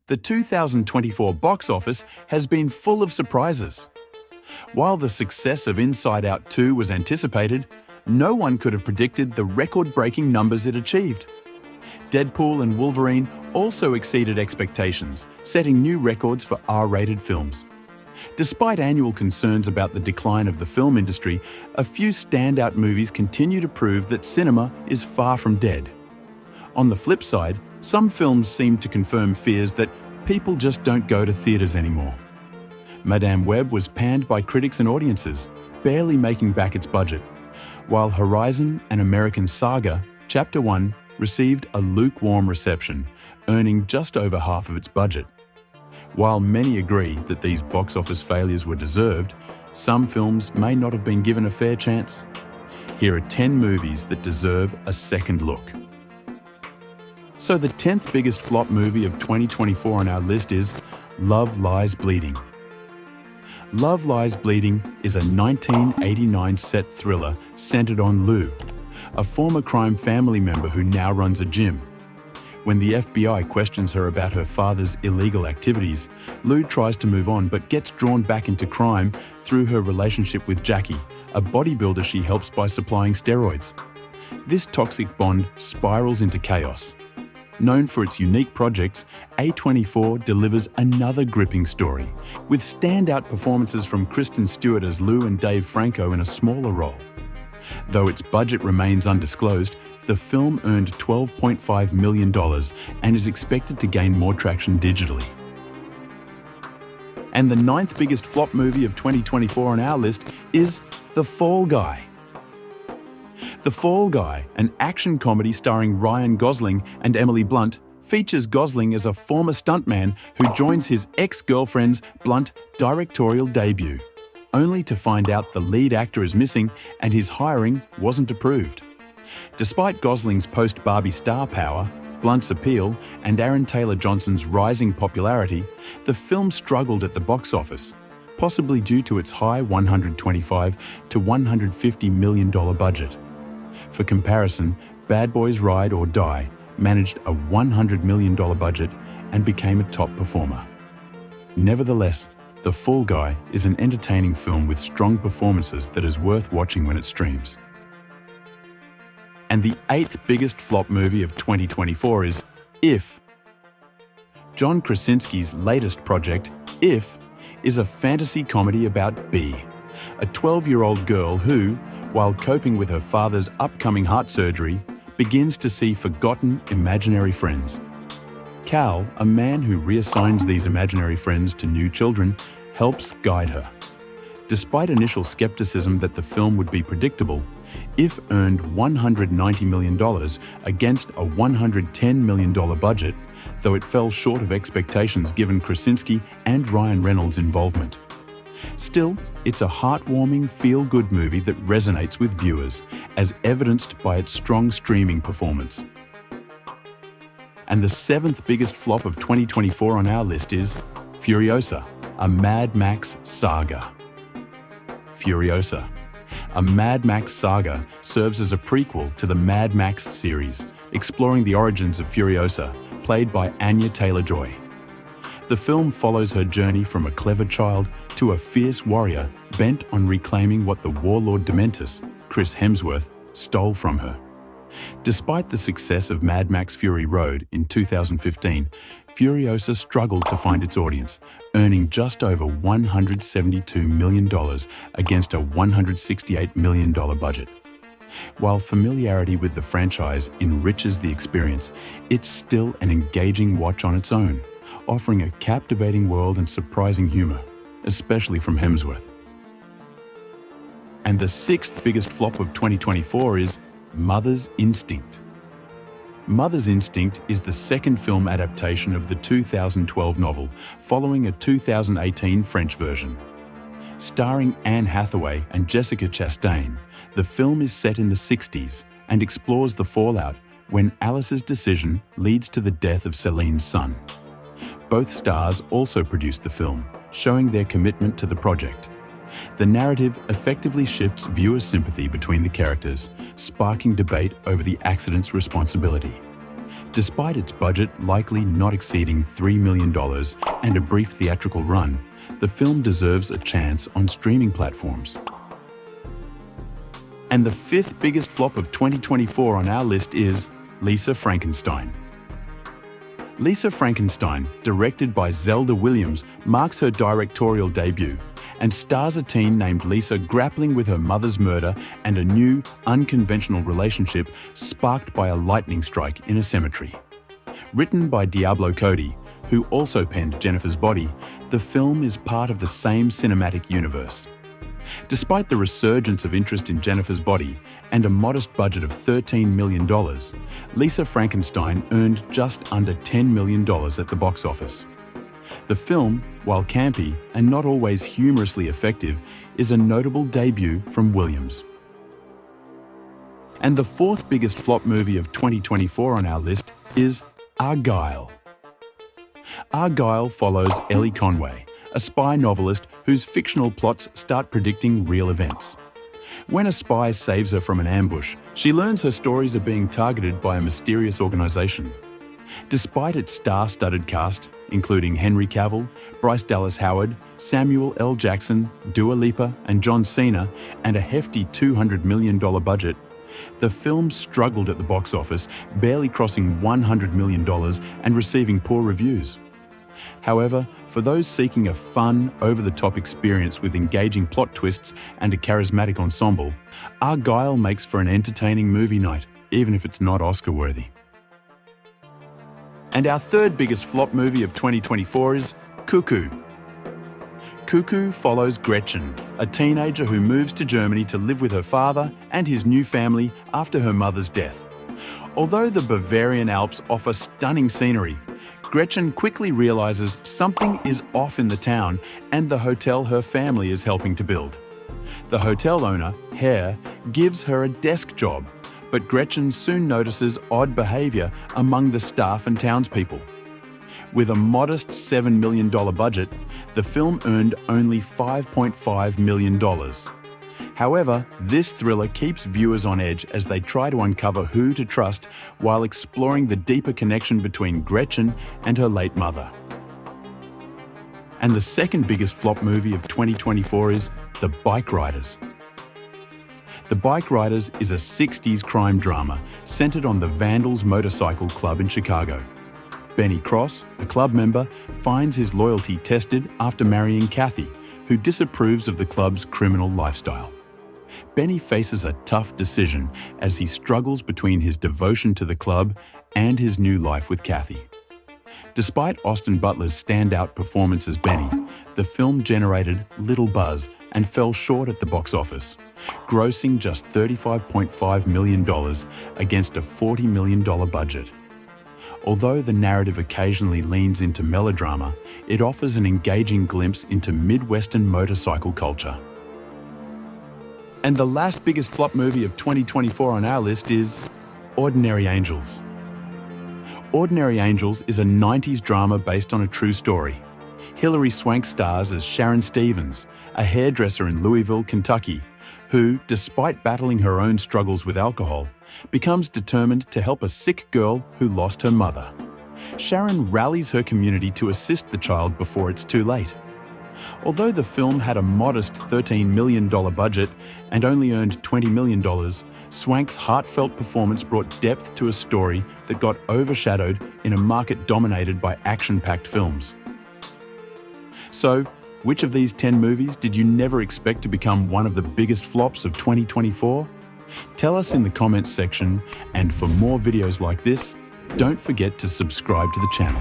The 2024 box office has been full of surprises. While the success of Inside Out 2 was anticipated, no one could have predicted the record-breaking numbers it achieved. Deadpool and Wolverine also exceeded expectations, setting new records for R-rated films. Despite annual concerns about the decline of the film industry, a few standout movies continue to prove that cinema is far from dead. On the flip side, some films seem to confirm fears that people just don't go to theaters anymore. Madame Web was panned by critics and audiences, barely making back its budget, while Horizon: An American Saga, Chapter 1 received a lukewarm reception, earning just over half of its budget. While many agree that these box office failures were deserved, some films may not have been given a fair chance. Here are 10 movies that deserve a second look. So the 10th biggest flop movie of 2024 on our list is Love Lies Bleeding. Love Lies Bleeding is a 1989 set thriller centered on Lou, a former crime family member who now runs a gym. When the FBI questions her about her father's illegal activities, Lou tries to move on but gets drawn back into crime through her relationship with Jackie, a bodybuilder she helps by supplying steroids. This toxic bond spirals into chaos. Known for its unique projects, A24 delivers another gripping story, with standout performances from Kristen Stewart as Lou and Dave Franco in a smaller role. Though its budget remains undisclosed, the film earned $12.5 million and is expected to gain more traction digitally. And the 9th biggest flop movie of 2024 on our list is The Fall Guy. The Fall Guy, an action comedy starring Ryan Gosling and Emily Blunt, features Gosling as a former stuntman who joins his ex-girlfriend's Blunt directorial debut, only to find out the lead actor is missing and his hiring wasn't approved. Despite Gosling's post-Barbie star power, Blunt's appeal, and Aaron Taylor-Johnson's rising popularity, the film struggled at the box office, possibly due to its high $125 to $150 million budget. For comparison, Bad Boys Ride or Die managed a $100 million budget and became a top performer. Nevertheless, The Fall Guy is an entertaining film with strong performances that is worth watching when it streams. And the 8th biggest flop movie of 2024 is If. John Krasinski's latest project, If, is a fantasy comedy about Bea, a 12-year-old girl who, while coping with her father's upcoming heart surgery, begins to see forgotten imaginary friends. Cal, a man who reassigns these imaginary friends to new children, helps guide her. Despite initial skepticism that the film would be predictable, If earned $190 million against a $110 million budget, though it fell short of expectations given Krasinski and Ryan Reynolds' involvement. Still, it's a heartwarming, feel-good movie that resonates with viewers, as evidenced by its strong streaming performance. And the 7th biggest flop of 2024 on our list is Furiosa, a Mad Max saga. Furiosa, a Mad Max saga, serves as a prequel to the Mad Max series, exploring the origins of Furiosa, played by Anya Taylor-Joy. The film follows her journey from a clever child to a fierce warrior bent on reclaiming what the warlord Dementus, Chris Hemsworth, stole from her. Despite the success of Mad Max Fury Road in 2015, Furiosa struggled to find its audience, earning just over $172 million against a $168 million budget. While familiarity with the franchise enriches the experience, it's still an engaging watch on its own, offering a captivating world and surprising humor, especially from Hemsworth. And the 6th biggest flop of 2024 is Mother's Instinct. Mother's Instinct is the second film adaptation of the 2012 novel, following a 2018 French version. Starring Anne Hathaway and Jessica Chastain, the film is set in the 60s and explores the fallout when Alice's decision leads to the death of Celine's son. Both stars also produced the film, showing their commitment to the project. The narrative effectively shifts viewer sympathy between the characters, sparking debate over the accident's responsibility. Despite its budget likely not exceeding $3 million and a brief theatrical run, the film deserves a chance on streaming platforms. And the fifth biggest flop of 2024 on our list is Lisa Frankenstein. Lisa Frankenstein, directed by Zelda Williams, marks her directorial debut and stars a teen named Lisa grappling with her mother's murder and a new, unconventional relationship sparked by a lightning strike in a cemetery. Written by Diablo Cody, who also penned Jennifer's Body, the film is part of the same cinematic universe. Despite the resurgence of interest in Jennifer's Body and a modest budget of $13 million, Lisa Frankenstein earned just under $10 million at the box office. The film, while campy and not always humorously effective, is a notable debut from Williams. And the fourth biggest flop movie of 2024 on our list is Argylle. Argylle follows Ellie Conway, a spy novelist whose fictional plots start predicting real events. When a spy saves her from an ambush, she learns her stories are being targeted by a mysterious organization. Despite its star-studded cast, including Henry Cavill, Bryce Dallas Howard, Samuel L. Jackson, Dua Lipa, and John Cena, and a hefty $200 million budget, the film struggled at the box office, barely crossing $100 million and receiving poor reviews. However, for those seeking a fun, over-the-top experience with engaging plot twists and a charismatic ensemble, Argylle makes for an entertaining movie night, even if it's not Oscar-worthy. And our third biggest flop movie of 2024 is Cuckoo. Cuckoo follows Gretchen, a teenager who moves to Germany to live with her father and his new family after her mother's death. Although the Bavarian Alps offer stunning scenery, Gretchen quickly realizes something is off in the town and the hotel her family is helping to build. The hotel owner, Herr, gives her a desk job, but Gretchen soon notices odd behavior among the staff and townspeople. With a modest $7 million budget, the film earned only $5.5 million. However, this thriller keeps viewers on edge as they try to uncover who to trust while exploring the deeper connection between Gretchen and her late mother. And the second biggest flop movie of 2024 is The Bike Riders. The Bike Riders is a 60s crime drama centered on the Vandals Motorcycle Club in Chicago. Benny Cross, a club member, finds his loyalty tested after marrying Kathy, who disapproves of the club's criminal lifestyle. Benny faces a tough decision as he struggles between his devotion to the club and his new life with Kathy. Despite Austin Butler's standout performance as Benny, the film generated little buzz and fell short at the box office, grossing just $35.5 million against a $40 million budget. Although the narrative occasionally leans into melodrama, it offers an engaging glimpse into Midwestern motorcycle culture. And the last biggest flop movie of 2024 on our list is Ordinary Angels. Ordinary Angels is a 90s drama based on a true story. Hilary Swank stars as Sharon Stevens, a hairdresser in Louisville, Kentucky, who, despite battling her own struggles with alcohol, becomes determined to help a sick girl who lost her mother. Sharon rallies her community to assist the child before it's too late. Although the film had a modest $13 million budget and only earned $20 million, Swank's heartfelt performance brought depth to a story that got overshadowed in a market dominated by action-packed films. So, which of these 10 movies did you never expect to become one of the biggest flops of 2024? Tell us in the comments section, and for more videos like this, don't forget to subscribe to the channel.